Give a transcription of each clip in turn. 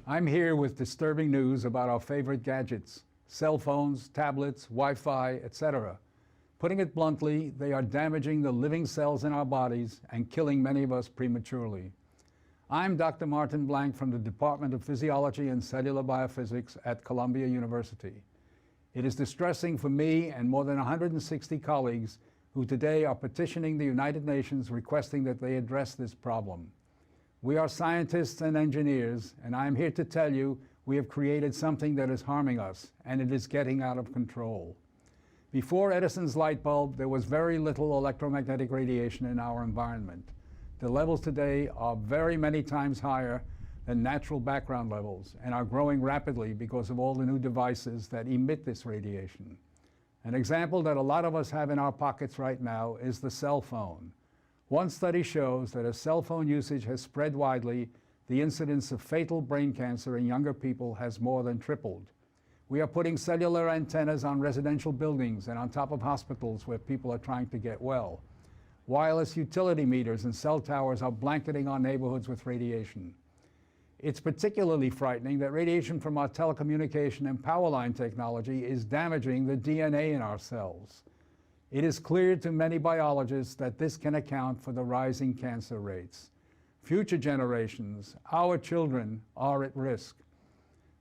I'm here with disturbing news about our favorite gadgets, cell phones, tablets, Wi-Fi, etc. Putting it bluntly, they are damaging the living cells in our bodies and killing many of us prematurely. I'm Dr. Martin Blank from the Department of Physiology and Cellular Biophysics at Columbia University. It is distressing for me and more than 160 colleagues who today are petitioning the United Nations requesting that they address this problem. We are scientists and engineers, and I am here to tell you we have created something that is harming us, and it is getting out of control. Before Edison's light bulb, there was very little electromagnetic radiation in our environment. The levels today are very many times higher than natural background levels and are growing rapidly because of all the new devices that emit this radiation. An example that a lot of us have in our pockets right now is the cell phone. One study shows that as cell phone usage has spread widely, the incidence of fatal brain cancer in younger people has more than tripled. We are putting cellular antennas on residential buildings and on top of hospitals where people are trying to get well. Wireless utility meters and cell towers are blanketing our neighborhoods with radiation. It's particularly frightening that radiation from our telecommunication and power line technology is damaging the DNA in our cells. It is clear to many biologists that this can account for the rising cancer rates. Future generations, our children, are at risk.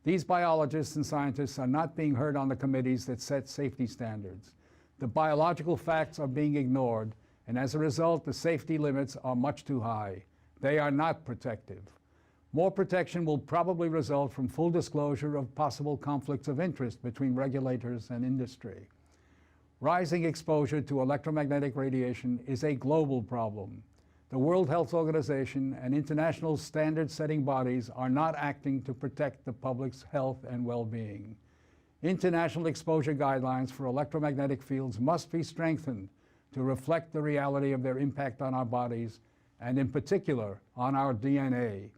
These biologists and scientists are not being heard on the committees that set safety standards. The biological facts are being ignored, and as a result, the safety limits are much too high. They are not protective. More protection will probably result from full disclosure of possible conflicts of interest between regulators and industry. Rising exposure to electromagnetic radiation is a global problem. The World Health Organization and international standard-setting bodies are not acting to protect the public's health and well-being. International exposure guidelines for electromagnetic fields must be strengthened to reflect the reality of their impact on our bodies, and in particular, on our DNA.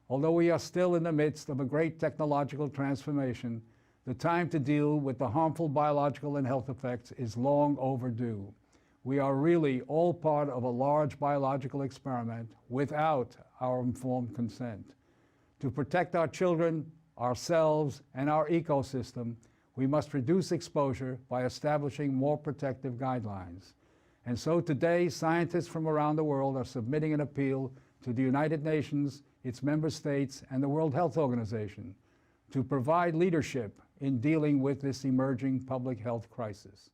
Although we are still in the midst of a great technological transformation, the time to deal with the harmful biological and health effects is long overdue. We are really all part of a large biological experiment without our informed consent. To protect our children, ourselves, and our ecosystem, we must reduce exposure by establishing more protective guidelines. And so today, scientists from around the world are submitting an appeal to the United Nations, its member states, and the World Health Organization to provide leadership in dealing with this emerging public health crisis.